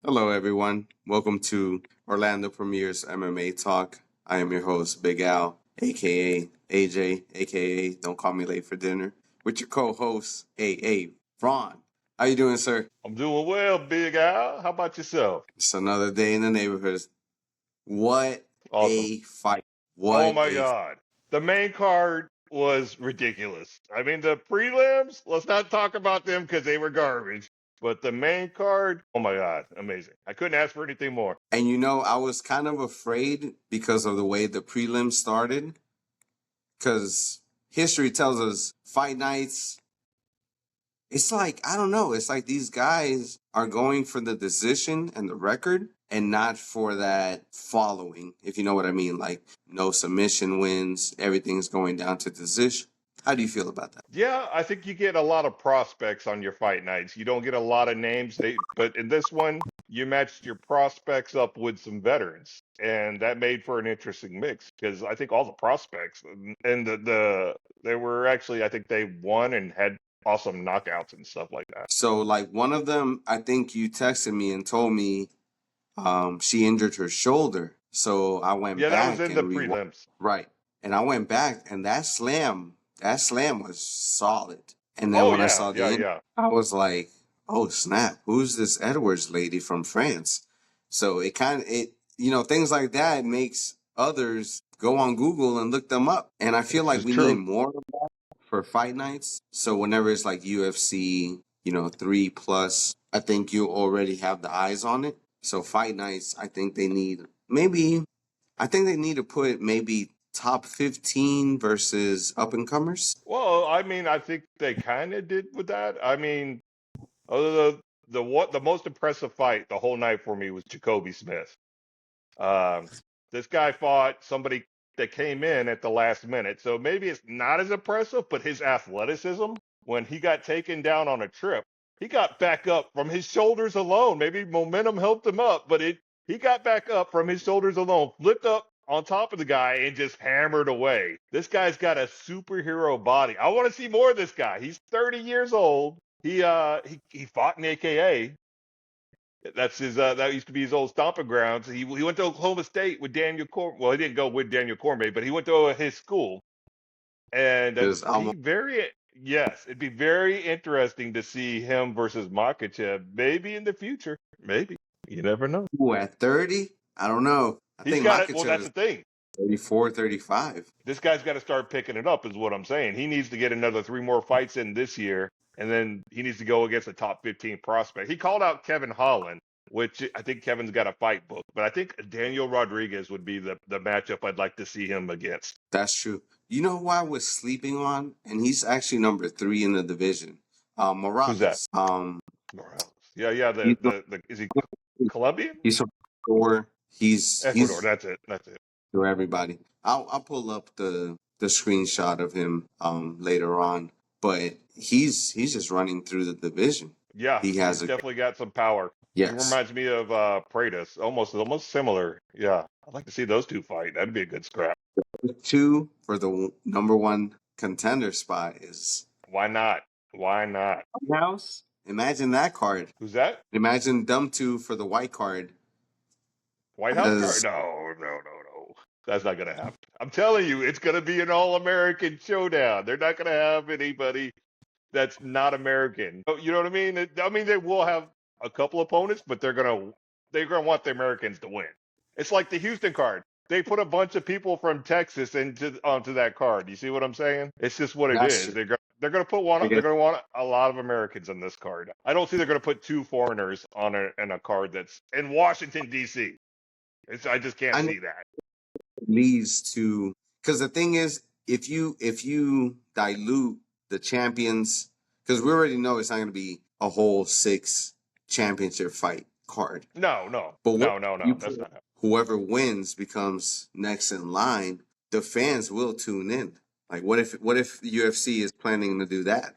Hello, everyone. Welcome to Orlando Premier's MMA Talk. I am your host, Big Al, aka AJ, aka Don't Call Me Late for Dinner, with your co-host, AA Ron. How you doing, sir? I'm doing well, Big Al. How about yourself? It's another day in the neighborhood. What Awesome. a fight! Oh What my a God. The main card was ridiculous. I mean, the prelims, let's not talk about them because they were garbage. But the main card, oh my God, amazing. I couldn't ask for anything more. And I was kind of afraid because of the way the prelims started, because history tells us fight nights. It's like, I don't know. It's like these guys are going for the decision and the record and not for that following, if you know what I mean. Like, no submission wins, everything's going down to decision. How do you feel about that? Yeah, I think you get a lot of prospects on your fight nights. You don't get a lot of names. But in this one, you matched your prospects up with some veterans, and that made for an interesting mix because I think all the prospects and they were actually, I think they won and had awesome knockouts and stuff like that. So, like, one of them, I think you texted me and told me she injured her shoulder. So I went Yeah, that was back in the and prelims. right. And I went back and that slam was solid. And then Oh when I yeah, saw the yeah, end, yeah. I was like, oh snap, who's this Edwards lady from France? So things like that makes others go on Google and look them up. And I feel This like is we need true. more of that for fight nights. So whenever it's like UFC, 3+, I think you already have the eyes on it. So fight nights, I think they need to put maybe top 15 versus up and comers. Well, I mean, I think they kind of did with that. I mean, the most impressive fight the whole night for me was Jacoby Smith. Um, this guy fought somebody that came in at the last minute, so maybe it's not as impressive, but his athleticism when he got taken down on a trip, he got back up from his shoulders alone. Maybe momentum helped him up, but he got back up from his shoulders alone, flipped up on top of the guy and just hammered away. This guy's got a superhero body. I want to see more of this guy. He's 30 years old. He fought in the AKA. That's his. That used to be his old stomping grounds. He went to Oklahoma State with Daniel Cormier. Well, he didn't go with Daniel Cormier, but he went to his school. And Because I'm yes, it'd be very interesting to see him versus Makachev. Maybe in the future. Maybe you never know. at 30. I don't know. I He's think got it. Well, Makachev that's is the thing. 34, 35. This guy's got to start picking it up, is what I'm saying. He needs to get another 3 more fights in this year, and then he needs to go against a top 15 prospect. He called out Kevin Holland, which I think Kevin's got a fight book, but I think Daniel Rodriguez would be the matchup I'd like to see him against. That's true. You know who I was sleeping on? And he's actually number 3 in the division. Who's that? Morales. Morales. Yeah, yeah. He's Is he Colombian? he's from Ecuador. Ecuador. He's That's it. That's it. to everybody. I'll pull up the screenshot of him later on. But he's just running through the division. Yeah, He he's has a definitely got some power. He yes. reminds me of Pratis, almost similar. Yeah, I'd like to see those two fight. That'd be a good scrap. 2 for the number 1 contender spot is Why not? Why not? House. Imagine that card. Who's that? Imagine them 2 for the white card. White House card? As No, no, no, no. That's not gonna happen. I'm telling you, it's gonna be an all-American showdown. They're not gonna have anybody that's not American. You know what I mean? I mean, they will have a couple opponents, but they're gonna want the Americans to win. It's like the Houston card. They put a bunch of people from Texas onto that card. You see what I'm saying? It's just what it that's is. true. They're gonna put one. I They're guess gonna want a lot of Americans on this card. I don't see they're gonna put 2 foreigners on a card that's in Washington D.C. I just can't I know see that. it leads to, because the thing is, if you dilute the champions, because we already know it's not going to be a whole 6 championship fight card. No, no, But what no, no, if you no. That's put not happening. whoever wins becomes next in line? The fans will tune in. Like, what if the UFC is planning to do that?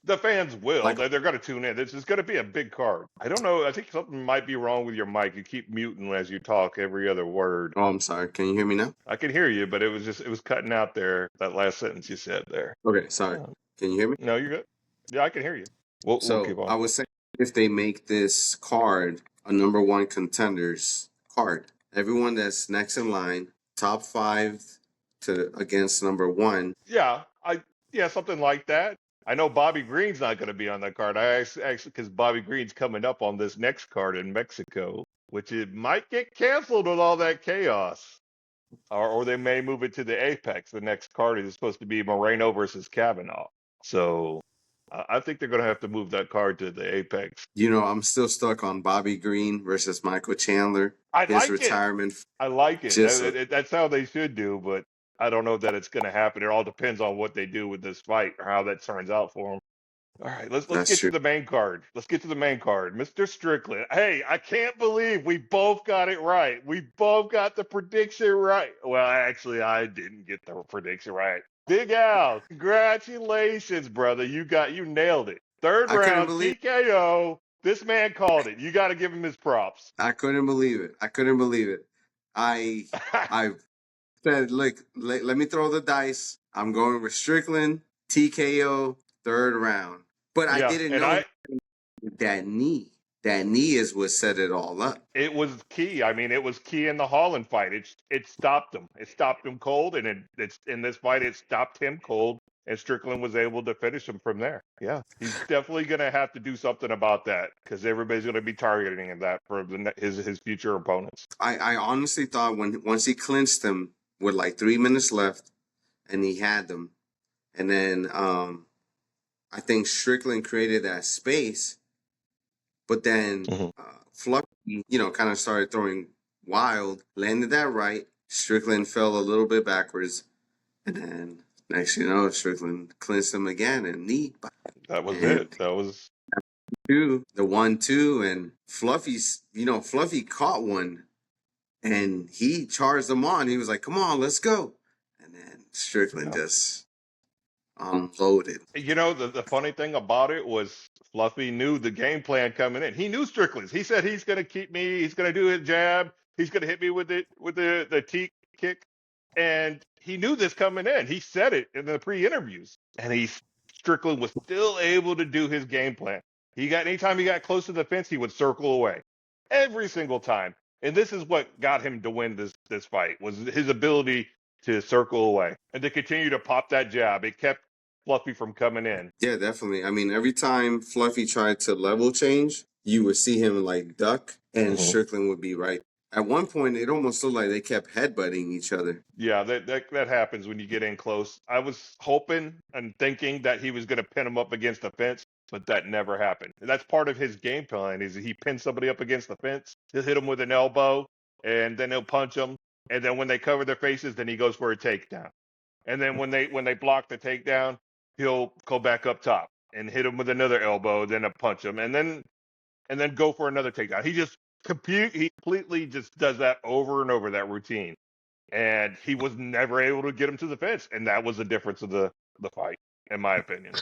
The fans will. Like, They're going to tune in. This is going to be a big card. I don't know. I think something might be wrong with your mic. You keep muting as you talk every other word. oh, I'm sorry. Can you hear me now? I can hear you, but it was cutting out there. That last sentence you said there. Okay, sorry. Can you hear me? No, you're good. Yeah, I can hear you. We'll keep So on. I was saying, if they make this card a number one contenders card. Everyone that's next in line, top five to against number one. Yeah, something like that. I know Bobby Green's not going to be on that card. I actually because Bobby Green's coming up on this next card in Mexico, which it might get canceled with all that chaos, or they may move it to the Apex. The next card is supposed to be Moreno versus Kavanaugh. So I think they're going to have to move that card to the Apex. You know, I'm still stuck on Bobby Green versus Michael Chandler. I His like it. retirement, I like it. just That's how they should do, but I don't know that it's going to happen. It all depends on what they do with this fight or how that turns out for them. All right, let's that's get to true. the main card. Let's get to the main card. Mr. Strickland. Hey, I can't believe we both got it right. We both got the prediction right. Well, actually, I didn't get the prediction right. Big Al, congratulations, brother. You nailed it. Third I couldn't round believe. TKO. This man called it. You got to give him his props. I couldn't believe it. I couldn't believe it. I I said, look, let me throw the dice. I'm going with Strickland, TKO, third round. But I Yeah, didn't and know that knee. That knee is what set it all up. it was key. I mean, it was key in the Holland fight. It stopped him. It stopped him cold, and it's in this fight. It stopped him cold, and Strickland was able to finish him from there. Yeah, he's definitely going to have to do something about that because everybody's going to be targeting him that for his future opponents. I honestly thought once he clinched him with like 3 minutes left, and he had them, and then I think Strickland created that space, but then Mhm. Fluffy, kind of started throwing wild, landed that right. Strickland fell a little bit backwards, and then next you know, Strickland clinched him again and knee. That was And it. That was the 1-2, and Fluffy caught one, and he charged him on. He was like, "Come on, let's go," and then Strickland yeah. just unloaded. You know, the funny thing about it was Fluffy knew the game plan coming in. He knew Strickland's. He said he's going to keep me. He's going to do his jab. He's going to hit me with the T kick, and he knew this coming in. He said it in the pre-interviews, and Strickland was still able to do his game plan. Anytime he got close to the fence, he would circle away every single time. And this is what got him to win this fight was his ability to circle away and to continue to pop that jab. It kept Fluffy from coming in. Yeah, definitely. I mean, every time Fluffy tried to level change, you would see him like duck, and Mhm. Strickland would be right. At one point, it almost looked like they kept headbutting each other. Yeah, that happens when you get in close. I was hoping and thinking that he was going to pin him up against the fence, but that never happened. And that's part of his game plan is he pins somebody up against the fence, he'll hit him with an elbow, and then he'll punch them. And then when they cover their faces, then he goes for a takedown. And then when they block the takedown, he'll go back up top and hit him with another elbow, then a punch him, and then go for another takedown. He completely just does that over and over, that routine. And he was never able to get him to the fence, and that was the difference of the fight, in my opinion.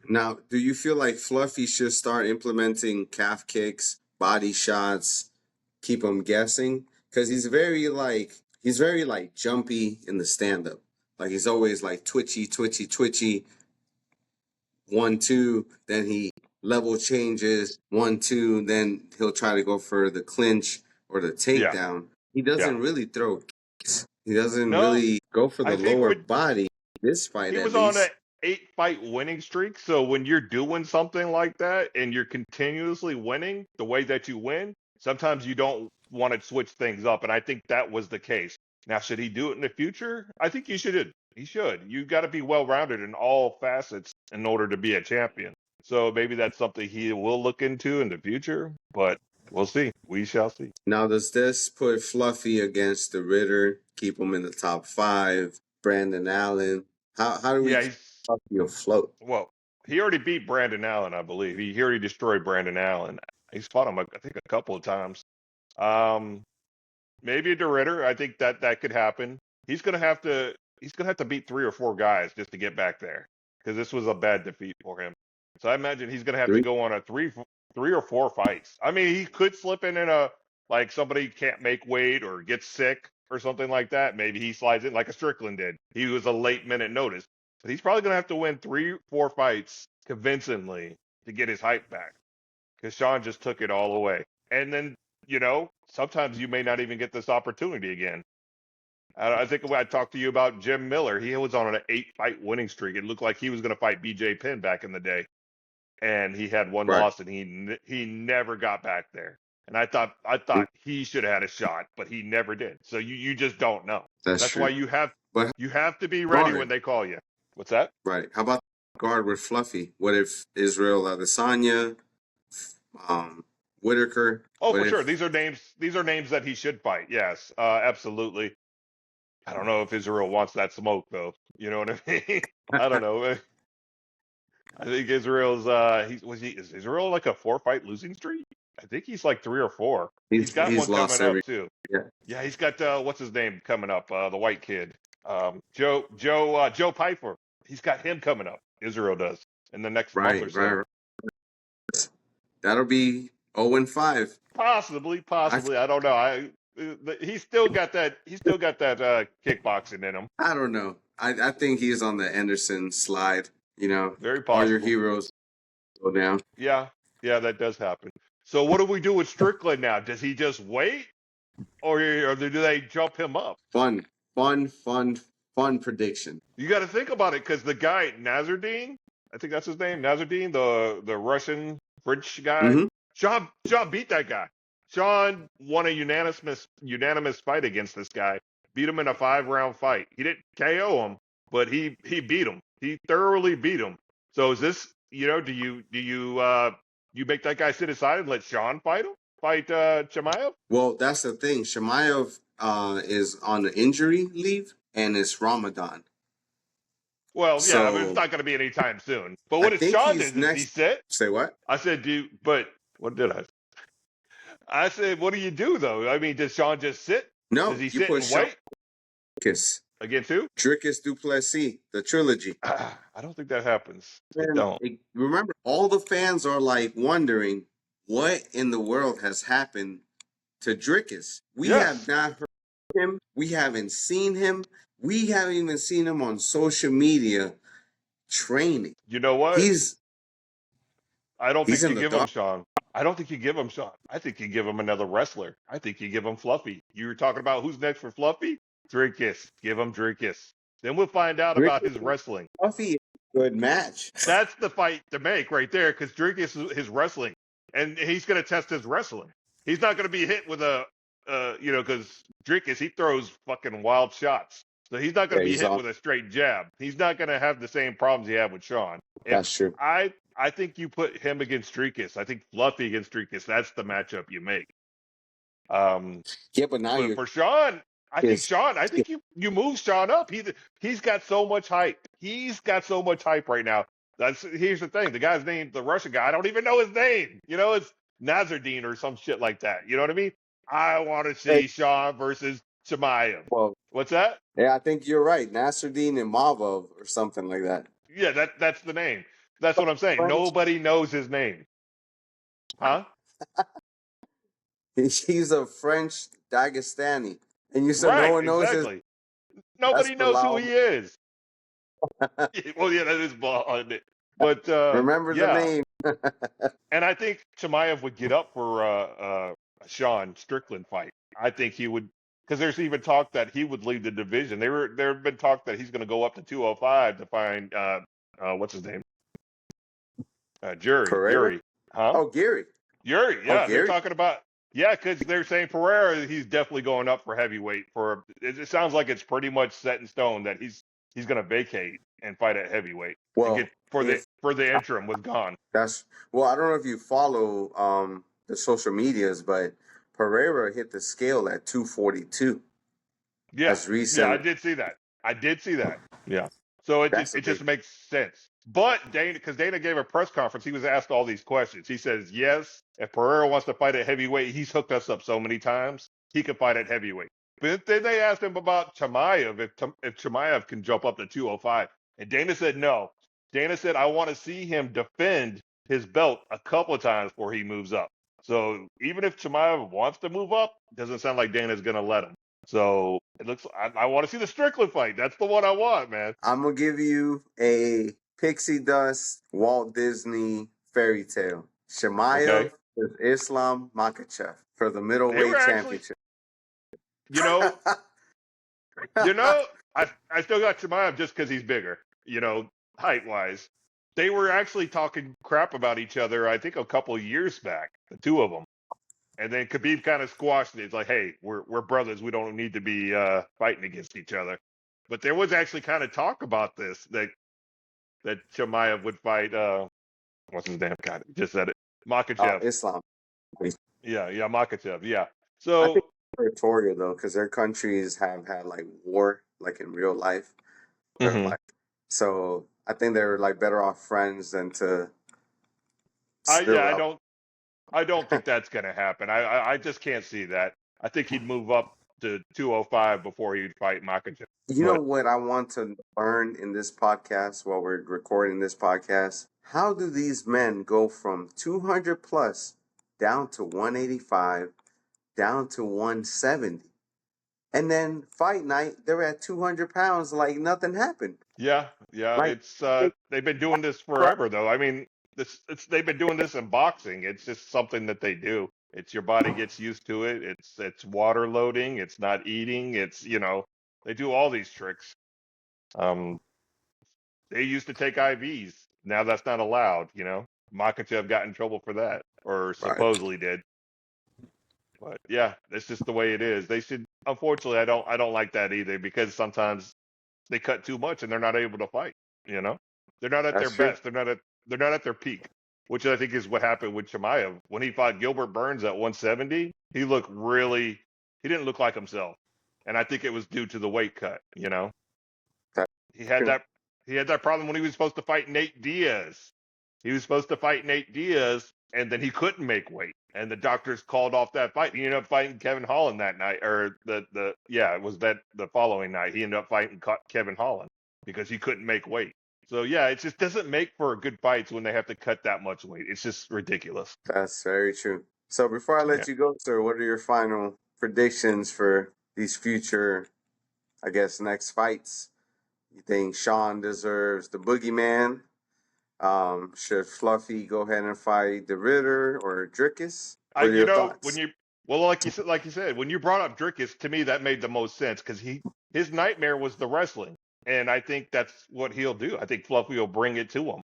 Now, do you feel like Fluffy should start implementing calf kicks, body shots, keep him guessing? Because he's very like jumpy in the stand up. Like he's always like twitchy, twitchy, twitchy. 1-2, then he level changes 1-2, then he'll try to go for the clinch or the Yeah, takedown. He yeah. doesn't really throw kicks. He doesn't No, really go for I the think lower when body. This fight, he at was on an least. 8-fight winning streak, so when you're doing something like that and you're continuously winning the way that you win, sometimes you don't want to switch things up, and I think that was the case. Now, should he do it in the future? I think he should. He should. You got to be well-rounded in all facets in order to be a champion. So maybe that's something he will look into in the future, but we'll see. We shall see. Now, does this put Fluffy against the Ritter? Keep him in the top five. Brandon Allen. How do we Yeah, keep Fluffy afloat? well, he already beat Brandon Allen, I believe. He already destroyed Brandon Allen. He's fought him, I think, a couple of times. Um, maybe a Ritter. I think that could happen. He's gonna have to. He's gonna have to beat 3 or 4 guys just to get back there because this was a bad defeat for him. So I imagine he's gonna have to Three. go on a three or four fights. I mean, he could slip in a like somebody can't make weight or gets sick or something like that. Maybe he slides in like a Strickland did. He was a late minute notice, but he's probably gonna have to win 3 4 fights convincingly to get his hype back because Sean just took it all away. and then sometimes you may not even get this opportunity again. I think when I talked to you about Jim Miller, he was on an 8-fight winning streak. It looked like he was going to fight B.J. Penn back in the day, and he had one Right. loss, and he never got back there. And I thought he should have had a shot, but he never did. So you just don't know. That's true. why But you have to be ready guard, when they call you. What's that? right? How about guard with Fluffy? What if Israel Adesanya, Whitaker? Oh, What for sure. if These are names that he should fight. Yes, absolutely. I don't know if Israel wants that smoke though. You know what I mean? I don't know. I think Israel's is Israel like a 4-fight losing streak? I think he's like 3 or 4. He's got he's one lost coming up every too. yeah. Yeah, he's got what's his name coming up? The white kid. Joe Piper. He's got him coming up. Israel does in the next month or so. Right. That'll be 0-5. Possibly. I don't know. He's still got that kickboxing in him. I don't know. I think he's on the Anderson slide. Very All your possible. heroes go down. Yeah, that does happen. So what do we do with Strickland now? Does he just wait, or do they jump him up? Fun prediction. You got to think about it because the guy Nazardine, I think that's his name, Nazardine, the Russian French guy. Mm-hmm. Sean beat that guy. Sean won a unanimous fight against this guy. Beat him in a 5-round fight. He didn't KO him, but he beat him. He thoroughly beat him. So is this, do you make that guy sit aside and let Sean fight him? Fight Chimaev? Well, that's the thing. Chimaev is on the injury leave, and it's Ramadan. Well, So, yeah, I mean, it's not going to be anytime soon. But what does Sean do? Does he sit? Say what? I said, but what did I say? I said, what do you do, though? I mean, does Sean just sit? No, Does he sit and wait? Dricus. Against who? Dricus Duplessis, the trilogy. I don't think that happens. I don't. Remember, all the fans are like wondering what in the world has happened to Dricus. We have not heard him. We haven't seen him. We haven't even seen him on social media training. You know what? I don't think you give him Sean. I don't think you give him Sean. I think you give him another wrestler. I think you give him Fluffy. You were talking about who's next for Fluffy? Dricus. Give him Dricus. Then we'll find out about his wrestling. Fluffy is a good match. That's the fight to make right there because Dricus is his wrestling. And he's going to test his wrestling. He's not going to be hit with because Dricus, he throws fucking wild shots. So he's not going to be hit with a straight jab. He's not going to have the same problems he had with Sean. That's true. I think you put him against Strickland. I think Fluffy against Strickland. That's the matchup you make. But now for Sean, I think you move Sean up. He's got so much hype. He's got so much hype right now. Here's the thing. The guy's name, the Russian guy, I don't even know his name. It's Nazardine or some shit like that. You know what I mean? I want to see Sean versus Chimaev. Well, what's that? Yeah, I think you're right. Nasruddin and Mavov or something like that. Yeah, that's the name. That's what I'm saying. French. Nobody knows his name. Huh? He's a French Dagestani. And you said no one knows exactly. Nobody knows who he is. Well, yeah, that is Bilal. But remember the name. And I think Chimaev would get up for a Sean Strickland fight. I think he would, because there's even talk that he would lead the division. There have been talk that he's going to go up to 205 to find what's his name? Yuri. Huh? Oh, Gary. Yuri. Yeah, they're talking about. Yeah, because they're saying Pereira, he's definitely going up for heavyweight. It sounds like it's pretty much set in stone that he's going to vacate and fight at heavyweight. Well, for the interim with Gone. I don't know if you follow the social medias, but Pereira hit the scale at 242. Yeah, I did see that. Yeah, so it just makes sense. But because Dana gave a press conference, he was asked all these questions. He says, yes, if Pereira wants to fight at heavyweight, he's hooked us up so many times, he can fight at heavyweight. But then they asked him about Chimaev, if Chimaev can jump up to 205. And Dana said no. Dana said, I want to see him defend his belt a couple of times before he moves up. So even if Chimaev wants to move up, it doesn't sound like Dana's going to let him. So it looks, I want to see the Strickland fight. That's the one I want, man. I'm going to give you a pixie dust Walt Disney fairy tale. Chimaev It's Islam Makhachev for the They were middleweight actually, championship. you know, you know, I still got Chimaev just because he's bigger, height wise. They were actually talking crap about each other, I think, a couple of years back, the two of them. And then Khabib kind of squashed it. It's like, hey, we're brothers. We don't need to be fighting against each other. But there was actually kind of talk about this that Chimaev would fight. What's his name? God, just said it. Makachev. Islam. Yeah, Makachev. Yeah. I think So, territorial though, because their countries have had like war, like in real life. They're mhm. like, so I think they're like better off friends than to Yeah, still up. I don't think that's gonna happen. I just can't see that. I think he'd move up to 205 before he'd fight Makachev. You know But what I want to learn in this podcast while we're recording this podcast? How do these men go from 200 plus down to 185, down to 170? And then fight night, they're at 200 pounds like nothing happened. yeah, Like, it's it, they've been doing this forever though. I mean, they've been doing this in boxing. It's just something that they do. It's your body gets used to it. It's water loading. It's not eating. It's they do all these tricks. Um, they used to take IVs. Now that's not allowed. Makachev got in trouble for that, or right. supposedly did. But yeah, that's just the way it is. They should. Unfortunately, I don't like that either because sometimes they cut too much and they're not able to fight. You know, they're not at their That's true. best. They're not at their peak, which I think is what happened with Chimaev when he fought Gilbert Burns at 170. He didn't look like himself, and I think it was due to the weight cut. That's He had true. that problem when he was supposed to fight Nate Diaz. He was supposed to fight Nate Diaz, and then he couldn't make weight, and the doctors called off that fight. He ended up fighting Kevin Holland that night, or it was that the following night. He ended up fighting Kevin Holland because he couldn't make weight. So yeah, it just doesn't make for good fights when they have to cut that much weight. It's just ridiculous. That's very true. So before I Yeah. let you go, sir, what are your final predictions for these future, I guess, next fights? You think Sean deserves the boogeyman? Should Fluffy go ahead and fight the Ritter or Drickus? I What are you your know when thoughts? you well like you said when you brought up Drickus, to me that made the most sense because his nightmare was the wrestling, and I think that's what he'll do. I think Fluffy will bring it to him.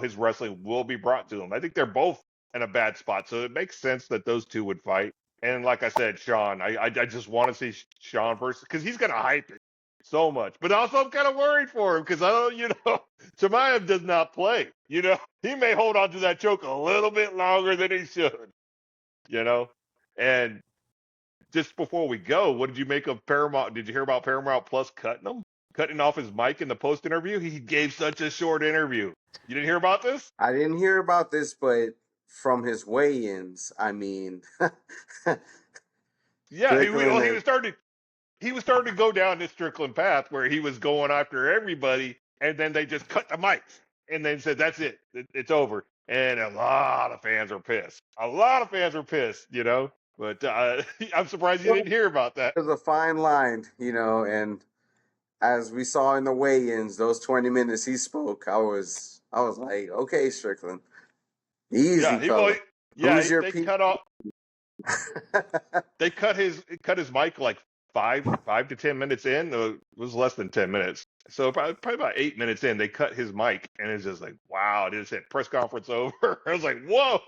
His wrestling will be brought to him. I think they're both in a bad spot, so it makes sense that those two would fight. And like I said, Sean, I just want to see Sean versus because he's gonna hype it so much, but also I'm kind of worried for him because I don't, Chimaev does not play. He may hold on to that choke a little bit longer than he should you know. And just before we go, what did you make of Paramount? Did you hear about Paramount Plus cutting off his mic in the post interview? He gave such a short interview. You didn't hear about this? I didn't hear about this, but from his weigh-ins, I mean, Yeah, Strickland and he was starting to go down this Strickland path where he was going after everybody, and then they just cut the mics and then said that's it's over. And a lot of fans are pissed. A lot of fans are pissed. But I'm surprised you well, didn't hear about that. there's a fine line, and as we saw in the weigh-ins, those 20 minutes he spoke, I was like, okay, Strickland, easy, Yeah, fella. Who's your they peak? cut off. They cut his mic like 5 to 10 minutes in. It was less than 10 minutes. So probably about 8 minutes in, they cut his mic, and it's just like, wow! It just said press conference over. I was like, whoa!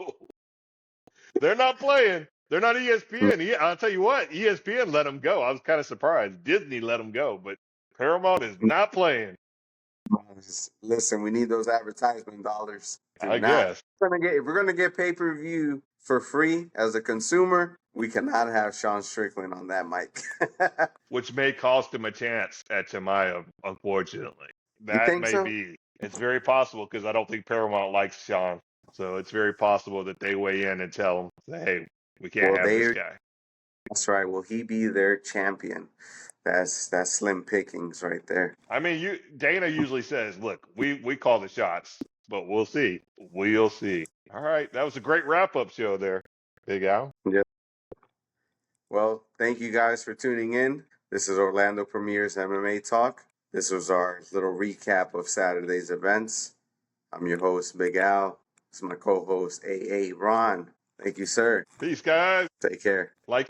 They're not playing. They're not ESPN. I'll tell you what, ESPN let them go. I was kind of surprised. Disney let them go, but Paramount is not playing. Listen, we need those advertisement dollars. Do I not. guess. If we're gonna get pay-per-view for free as a consumer, we cannot have Sean Strickland on that mic. Which may cost him a chance at Chimaev, unfortunately. You That think may so? be. It's very possible because I don't think Paramount likes Sean. So it's very possible that they weigh in and tell him, say, hey, we can't Well, have this guy. that's right. Will he be their champion? That's slim pickings right there. I mean, Dana usually says, look, we call the shots, but we'll see. We'll see. All right. That was a great wrap up show there, Big Al. Yeah. Well, thank you guys for tuning in. This is Orlando Premier's MMA Talk. This was our little recap of Saturday's events. I'm your host, Big Al. This is my co-host, AA Ron. Thank you, sir. Peace, guys. Take care. Like it.